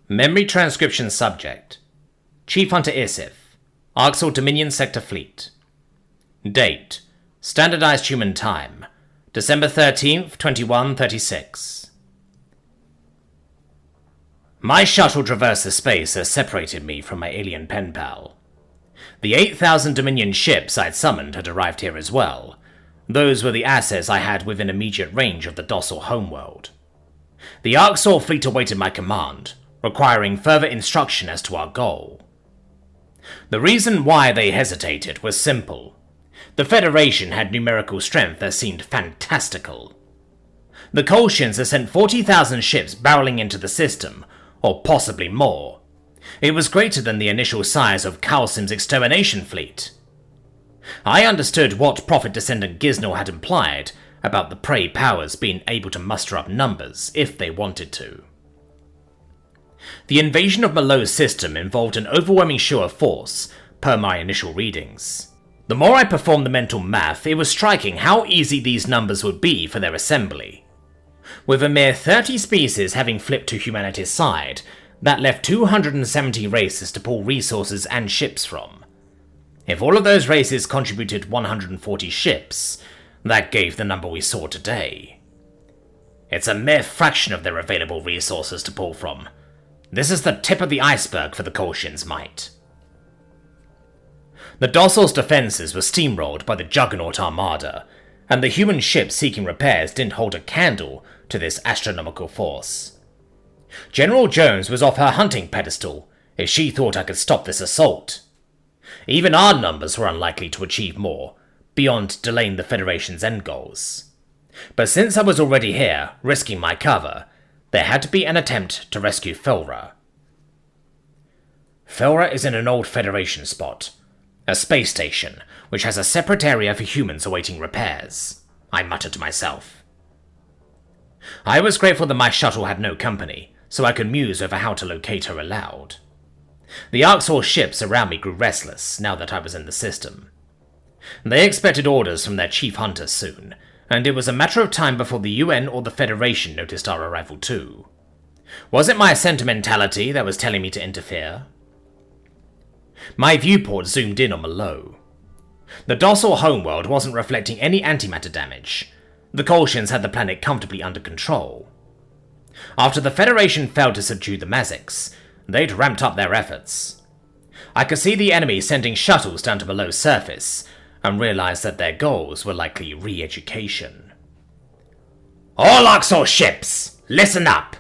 Memory transcription subject. Chief Hunter Isif. Arxel Dominion Sector Fleet. Date. Standardized Human Time. December 13th, 2136. My shuttle traversed the space that separated me from my alien pen pal. The 8,000 Dominion ships I'd summoned had arrived here as well. Those were the assets I had within immediate range of the docile homeworld. The Arxel fleet awaited my command, requiring further instruction as to our goal. The reason why they hesitated was simple. The Federation had numerical strength that seemed fantastical. The Kolshians had sent 40,000 ships barreling into the system, or possibly more. It was greater than the initial size of Kalsim's extermination fleet. I understood what Prophet Descendant Gizno had implied about the Prey powers being able to muster up numbers if they wanted to. The invasion of Malot's system involved an overwhelming show of force, per my initial readings. The more I performed the mental math, it was striking how easy these numbers would be for their assembly. With a mere 30 species having flipped to humanity's side, that left 270 races to pull resources and ships from. If all of those races contributed 140 ships, that gave the number we saw today. It's a mere fraction of their available resources to pull from. This is the tip of the iceberg for the Kolshians' might. The Dossile's defenses were steamrolled by the Juggernaut Armada, and the human ships seeking repairs didn't hold a candle to this astronomical force. General Jones was off her hunting pedestal if she thought I could stop this assault. Even our numbers were unlikely to achieve more, beyond delaying the Federation's end goals. But since I was already here, risking my cover, there had to be an attempt to rescue Felra. Felra is in an old Federation spot, a space station, which has a separate area for humans awaiting repairs, I muttered to myself. I was grateful that my shuttle had no company, so I could muse over how to locate her aloud. The Arxel ships around me grew restless now that I was in the system. They expected orders from their chief hunter soon, and it was a matter of time before the UN or the Federation noticed our arrival too. Was it my sentimentality that was telling me to interfere? My viewport zoomed in on Malot. The docile homeworld wasn't reflecting any antimatter damage. The Kolshians had the planet comfortably under control. After the Federation failed to subdue the Mazics, they'd ramped up their efforts. I could see the enemy sending shuttles down to Malot's surface, and realized that their goals were likely re-education. All Arxel ships, listen up!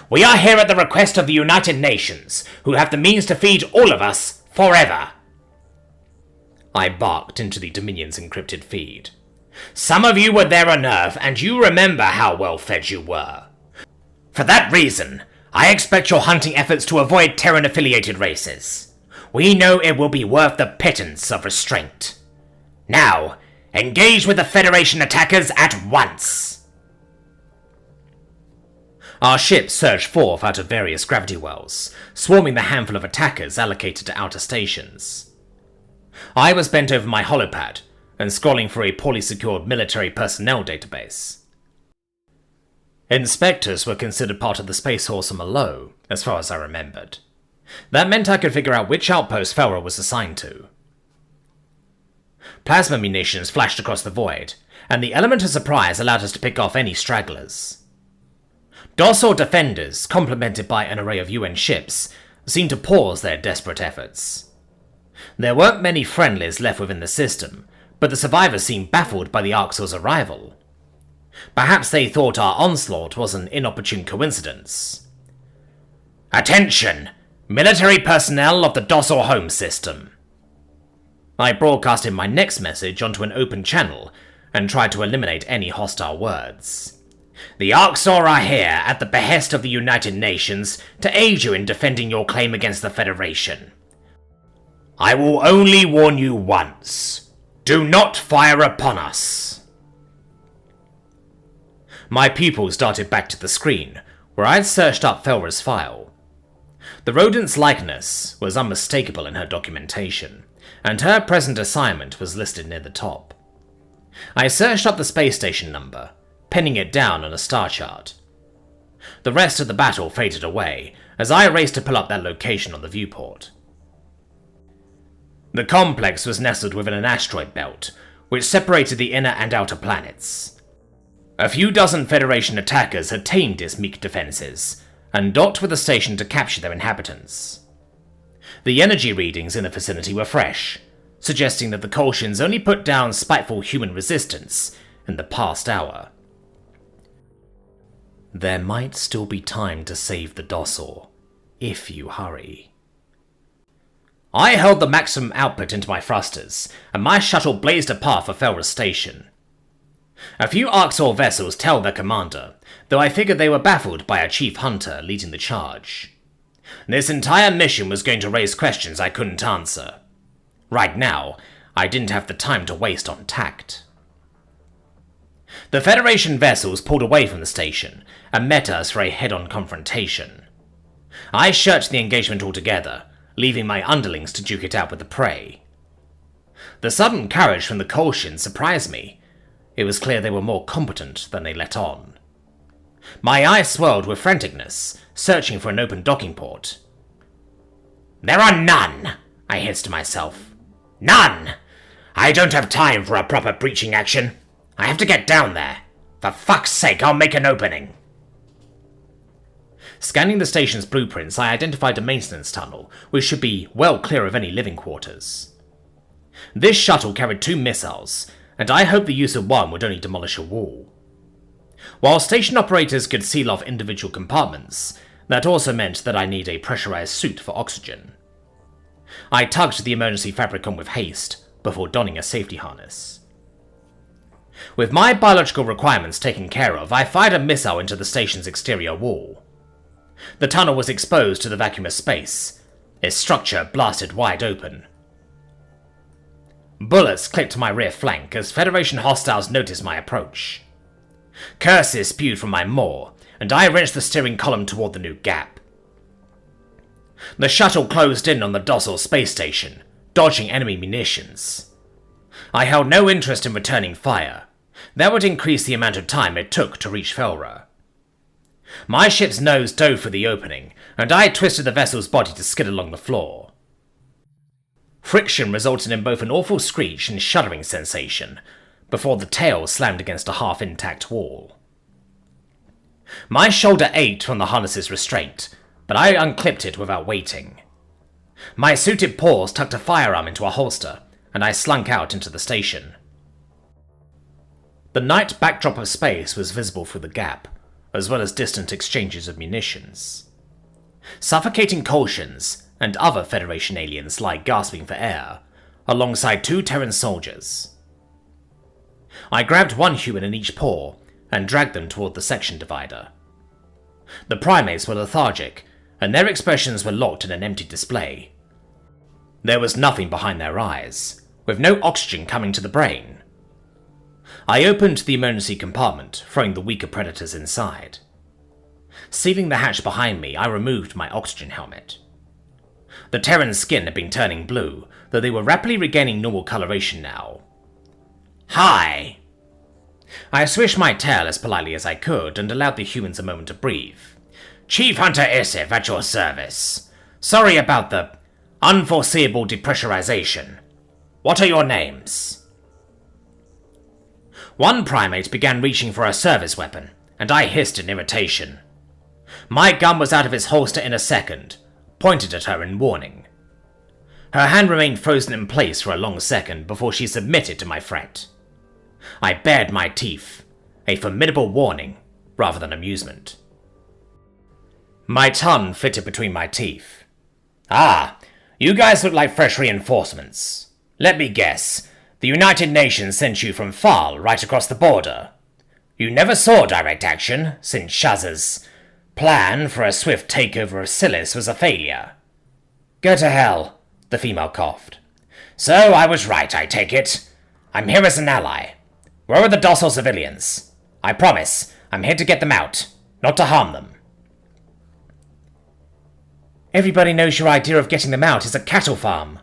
We are here at the request of the United Nations, who have the means to feed all of us forever! I barked into the Dominion's encrypted feed. Some of you were there on Earth, and you remember how well fed you were. For that reason, I expect your hunting efforts to avoid Terran-affiliated races. We know it will be worth the pittance of restraint. Now, engage with the Federation attackers at once! Our ships surged forth out of various gravity wells, swarming the handful of attackers allocated to outer stations. I was bent over my holopad and scrolling through a poorly secured military personnel database. Inspectors were considered part of the Space Force on Malot, as far as I remembered. That meant I could figure out which outpost Felra was assigned to. Plasma munitions flashed across the void, and the element of surprise allowed us to pick off any stragglers. Docile defenders, complemented by an array of UN ships, seemed to pause their desperate efforts. There weren't many friendlies left within the system, but the survivors seemed baffled by the Arxel's arrival. Perhaps they thought our onslaught was an inopportune coincidence. Attention! Military personnel of the Docile Home System. I broadcasted my next message onto an open channel and tried to eliminate any hostile words. The Arxel are here at the behest of the United Nations to aid you in defending your claim against the Federation. I will only warn you once. Do not fire upon us. My pupils darted back to the screen, where I had searched up Felra's file. The rodent's likeness was unmistakable in her documentation, and her present assignment was listed near the top. I searched up the space station number, pinning it down on a star chart. The rest of the battle faded away, as I raced to pull up that location on the viewport. The complex was nestled within an asteroid belt, which separated the inner and outer planets. A few dozen Federation attackers had tamed its meek defenses, and docked with the station to capture their inhabitants. The energy readings in the vicinity were fresh, suggesting that the Kolshians only put down spiteful human resistance in the past hour. There might still be time to save the docile, if you hurry. I held the maximum output into my thrusters, and my shuttle blazed a path for Felra's station. A few Arxor vessels tailed their commander, though I figured they were baffled by a chief hunter leading the charge. This entire mission was going to raise questions I couldn't answer. Right now, I didn't have the time to waste on tact. The Federation vessels pulled away from the station and met us for a head-on confrontation. I shirked the engagement altogether, leaving my underlings to duke it out with the prey. The sudden courage from the Kolshians surprised me. It was clear they were more competent than they let on. My eyes swirled with franticness, searching for an open docking port. "There are none," I hissed to myself. "None! I don't have time for a proper breaching action. I have to get down there. For fuck's sake, I'll make an opening." Scanning the station's blueprints, I identified a maintenance tunnel, which should be well clear of any living quarters. This shuttle carried 2 missiles, and I hoped the use of one would only demolish a wall. While station operators could seal off individual compartments, that also meant that I need a pressurized suit for oxygen. I tugged the emergency fabric on with haste, before donning a safety harness. With my biological requirements taken care of, I fired a missile into the station's exterior wall. The tunnel was exposed to the vacuumous space, its structure blasted wide open. Bullets clipped my rear flank as Federation hostiles noticed my approach. Curses spewed from my maw, and I wrenched the steering column toward the new gap. The shuttle closed in on the docile space station, dodging enemy munitions. I held no interest in returning fire. That would increase the amount of time it took to reach Felra. My ship's nose dove for the opening, and I twisted the vessel's body to skid along the floor. Friction resulted in both an awful screech and shuddering sensation, before the tail slammed against a half-intact wall. My shoulder ached from the harness's restraint, but I unclipped it without waiting. My suited paws tucked a firearm into a holster, and I slunk out into the station. The night backdrop of space was visible through the gap, as well as distant exchanges of munitions. Suffocating Kolshians and other Federation aliens lie gasping for air, alongside 2 Terran soldiers. I grabbed one human in each paw and dragged them toward the section divider. The primates were lethargic, and their expressions were locked in an empty display. There was nothing behind their eyes, with no oxygen coming to the brain. I opened the emergency compartment, throwing the weaker predators inside. Sealing the hatch behind me, I removed my oxygen helmet. The Terran's skin had been turning blue, though they were rapidly regaining normal coloration now. "Hi!" I swished my tail as politely as I could and allowed the humans a moment to breathe. "Chief Hunter Isif at your service. Sorry about the unforeseeable depressurization. What are your names?" One primate began reaching for a service weapon, and I hissed in irritation. My gun was out of its holster in a second, pointed at her in warning. Her hand remained frozen in place for a long second before she submitted to my threat. I bared my teeth, a formidable warning rather than amusement. My tongue fitted between my teeth. "Ah, you guys look like fresh reinforcements. Let me guess. The United Nations sent you from Fal right across the border. You never saw direct action, since Shaz's plan for a swift takeover of Silis was a failure." "Go to hell," the female coughed. "So I was right, I take it. I'm here as an ally. Where are the docile civilians? I promise, I'm here to get them out, not to harm them." "Everybody knows your idea of getting them out is a cattle farm."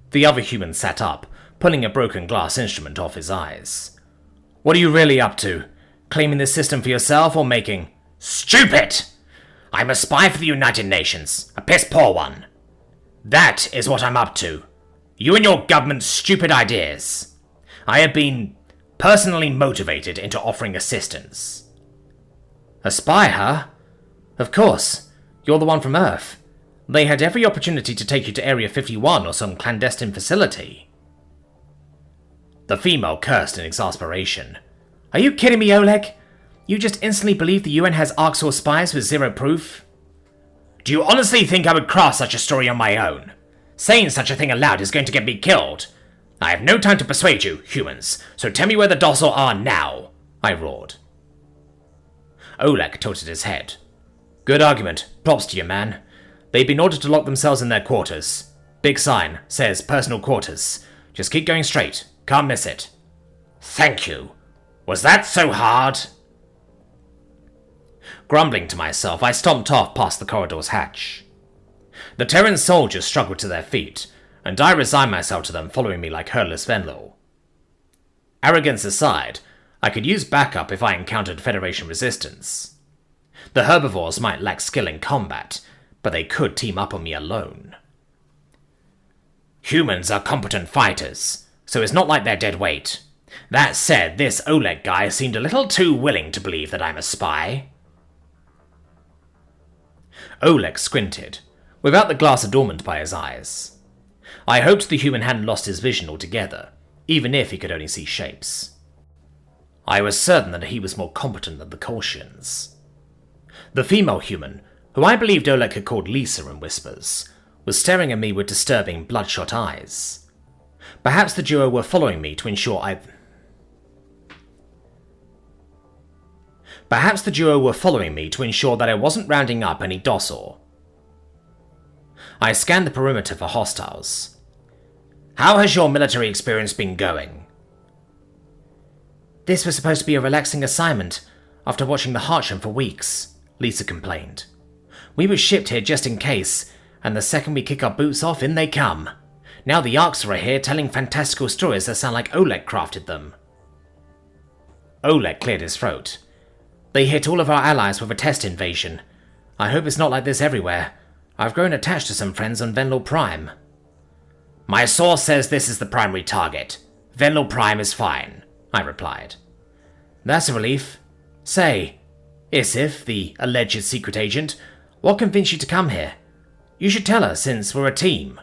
The other human sat up, pulling a broken glass instrument off his eyes. "What are you really up to? Claiming this system for yourself or making—" "Stupid! I'm a spy for the United Nations, a piss poor one. That is what I'm up to. You and your government's stupid ideas. I have been personally motivated into offering assistance. A spy, huh? Of course. You're the one from Earth. They had every opportunity to take you to Area 51 or some clandestine facility. The female cursed in exasperation. Are you kidding me, Oleg? You just instantly believe the UN has ARCs or spies with zero proof? Do you honestly think I would craft such a story on my own? Saying such a thing aloud is going to get me killed. I have no time to persuade you, humans, so tell me where the docile are now, I roared. Oleg tilted his head. Good argument. Props to you, man. They've been ordered to lock themselves in their quarters. Big sign. Says personal quarters. Just keep going straight. Can't miss it. Thank you. Was that so hard? Grumbling to myself, I stomped off past the corridor's hatch. The Terran soldiers struggled to their feet, and I resigned myself to them following me like herdless Venlo. Arrogance aside, I could use backup if I encountered Federation resistance. The herbivores might lack skill in combat, but they could team up on me alone. Humans are competent fighters, so it's not like they're dead weight. That said, this Oleg guy seemed a little too willing to believe that I'm a spy. Oleg squinted, without the glass adornment by his eyes. I hoped the human hadn't lost his vision altogether, even if he could only see shapes. I was certain that he was more competent than the Kolshians. The female human, who I believed Oleg had called Lisa in whispers, was staring at me with disturbing, bloodshot eyes. Perhaps the duo were following me to ensure I that I wasn't rounding up any docile. I scanned the perimeter for hostiles. How has your military experience been going? This was supposed to be a relaxing assignment after watching The Hartsham for weeks, Lisa complained. We were shipped here just in case, and the second we kick our boots off, in they come. Now the Arcs are here telling fantastical stories that sound like Oleg crafted them. Oleg cleared his throat. They hit all of our allies with a test invasion. I hope it's not like this everywhere. I've grown attached to some friends on Venlo Prime. My source says this is the primary target. Venlo Prime is fine, I replied. That's a relief. Say, Isif, the alleged secret agent, what convinced you to come here? You should tell us, since we're a team.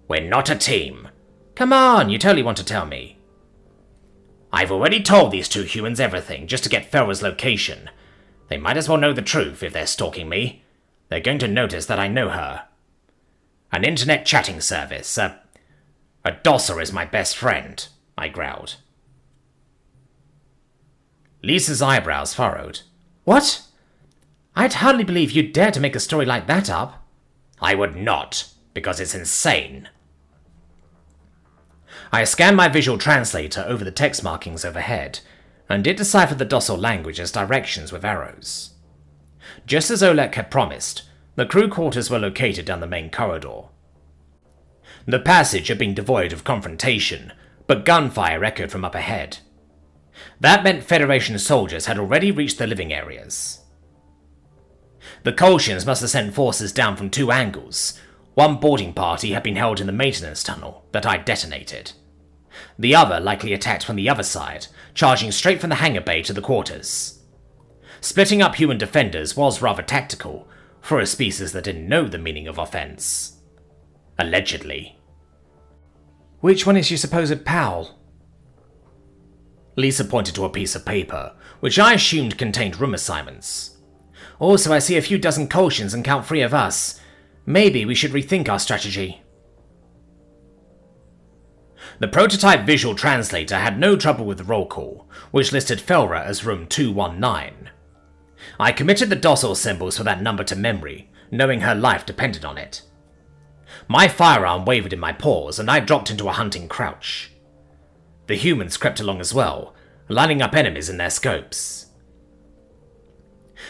We're not a team. Come on, you totally want to tell me. I've already told these two humans everything just to get Farah's location. They might as well know the truth if they're stalking me. They're going to notice that I know her. An internet chatting service. A dosser is my best friend, I growled. Lisa's eyebrows furrowed. What? I'd hardly believe you'd dare to make a story like that up. I would not, because it's insane. I scanned my visual translator over the text markings overhead, and did decipher the docile language as directions with arrows. Just as Oleg had promised, the crew quarters were located down the main corridor. The passage had been devoid of confrontation, but gunfire echoed from up ahead. That meant Federation soldiers had already reached the living areas. The Kolshians must have sent forces down from two angles. One boarding party had been held in the maintenance tunnel that I detonated. The other likely attacked from the other side, charging straight from the hangar bay to the quarters. Splitting up human defenders was rather tactical, for a species that didn't know the meaning of offense. Allegedly. Which one is your supposed pal? Lisa pointed to a piece of paper, which I assumed contained room assignments. Also, I see a few dozen Kolshians and count 3 of us. Maybe we should rethink our strategy. The prototype visual translator had no trouble with the roll call, which listed Felra as room 219. I committed the docile symbols for that number to memory, knowing her life depended on it. My firearm wavered in my paws, and I dropped into a hunting crouch. The humans crept along as well, lining up enemies in their scopes.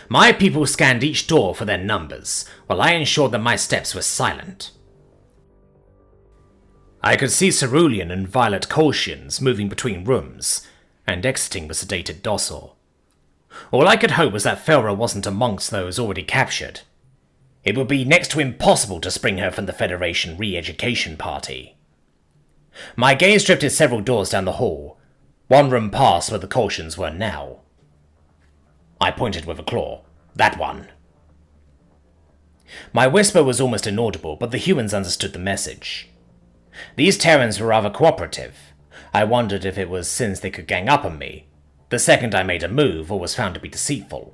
My people scanned each door for their numbers, while I ensured that my steps were silent. I could see cerulean and violet Kolshians moving between rooms, and exiting the sedated docile. All I could hope was that Felra wasn't amongst those already captured. It would be next to impossible to spring her from the Federation re-education party. My gaze drifted several doors down the hall, one room past where the cautions were now. I pointed with a claw. That one. My whisper was almost inaudible, but the humans understood the message. These Terrans were rather cooperative. I wondered if it was since they could gang up on me, the second I made a move or was found to be deceitful.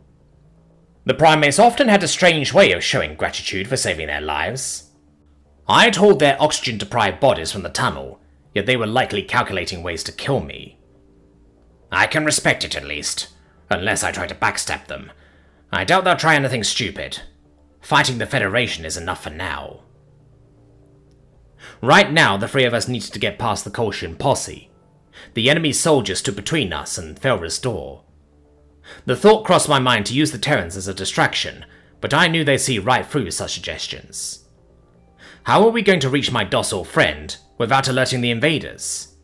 The primates often had a strange way of showing gratitude for saving their lives. I had hauled their oxygen-deprived bodies from the tunnel, yet they were likely calculating ways to kill me. I can respect it at least, unless I try to backstab them. I doubt they'll try anything stupid. Fighting the Federation is enough for now. Right now, the three of us needed to get past the Kolshian posse. The enemy soldiers stood between us and Felra's door. The thought crossed my mind to use the Terrans as a distraction, but I knew they'd see right through such suggestions. How were we going to reach my docile friend without alerting the invaders?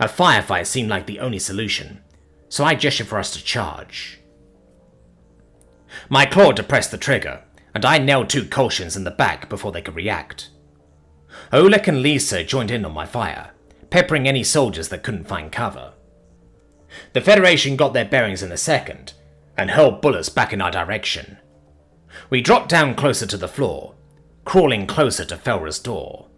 A firefight seemed like the only solution, so I gestured for us to charge. My claw depressed the trigger, and I nailed two Kolshians in the back before they could react. Oleg and Lisa joined in on my fire, peppering any soldiers that couldn't find cover. The Federation got their bearings in a second, and hurled bullets back in our direction. We dropped down closer to the floor, crawling closer to Felra's door.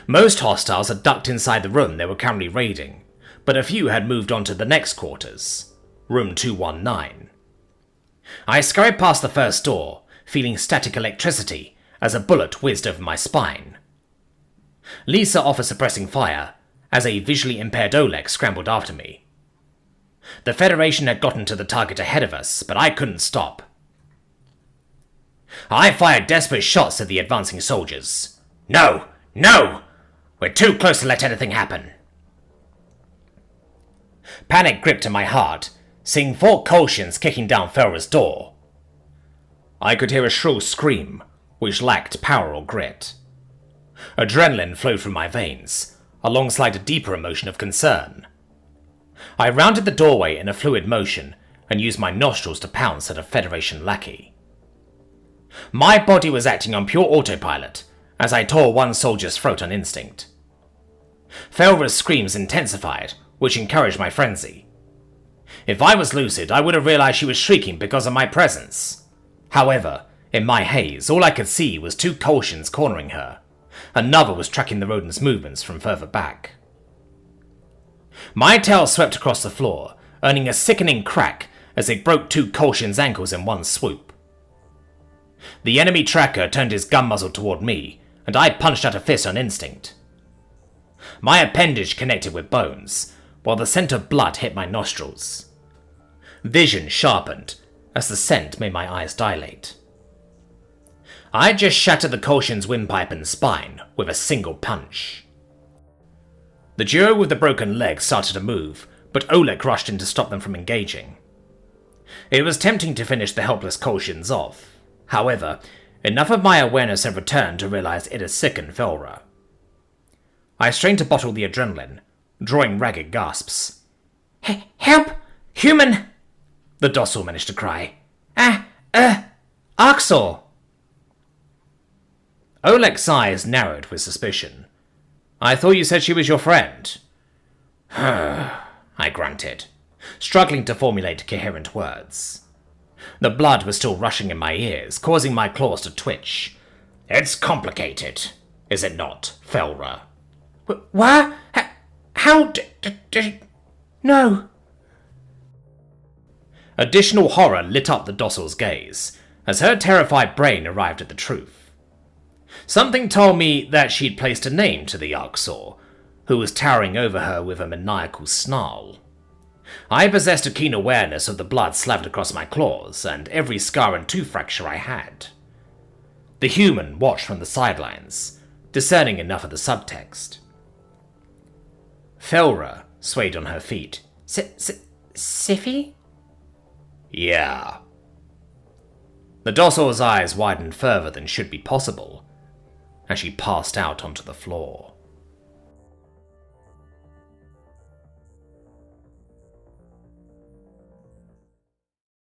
Most hostiles had ducked inside the room they were currently raiding, but a few had moved on to the next quarters, room 219. I scurried past the first door, feeling static electricity as a bullet whizzed over my spine. Lisa offered suppressing fire, as a visually impaired Oleg scrambled after me. The Federation had gotten to the target ahead of us, but I couldn't stop. I fired desperate shots at the advancing soldiers. No! No! We're too close to let anything happen. Panic gripped at my heart, seeing 4 Kolshians kicking down Felra's door. I could hear a shrill scream, which lacked power or grit. Adrenaline flowed through my veins, alongside a deeper emotion of concern. I rounded the doorway in a fluid motion and used my nostrils to pounce at a Federation lackey. My body was acting on pure autopilot as I tore one soldier's throat on instinct. Felra's screams intensified, which encouraged my frenzy. If I was lucid, I would have realized she was shrieking because of my presence. However, in my haze, all I could see was 2 Kolshians cornering her. Another was tracking the rodent's movements from further back. My tail swept across the floor, earning a sickening crack as it broke 2 Kolshians' ankles in one swoop. The enemy tracker turned his gun muzzle toward me, and I punched out a fist on instinct. My appendage connected with bones, while the scent of blood hit my nostrils. Vision sharpened, as the scent made my eyes dilate. I just shattered the Kolshian's windpipe and spine with a single punch. The duo with the broken leg started to move, but Oleg rushed in to stop them from engaging. It was tempting to finish the helpless Kolshians off. However, enough of my awareness had returned to realize it had sickened Felra. I strained to bottle the adrenaline, drawing ragged gasps. Help! Human! The docile managed to cry. Arxor! Oleg's eyes narrowed with suspicion. I thought you said she was your friend. I grunted, struggling to formulate coherent words. The blood was still rushing in my ears, causing my claws to twitch. It's complicated, is it not, Felra? What? How No. Additional horror lit up the docile's gaze, as her terrified brain arrived at the truth. Something told me that she'd placed a name to the Arxor, who was towering over her with a maniacal snarl. I possessed a keen awareness of the blood slathered across my claws and every scar and tooth fracture I had. The human watched from the sidelines, discerning enough of the subtext. Felra swayed on her feet. Scifi? Yeah. The docile's eyes widened further than should be possible, and she passed out onto the floor.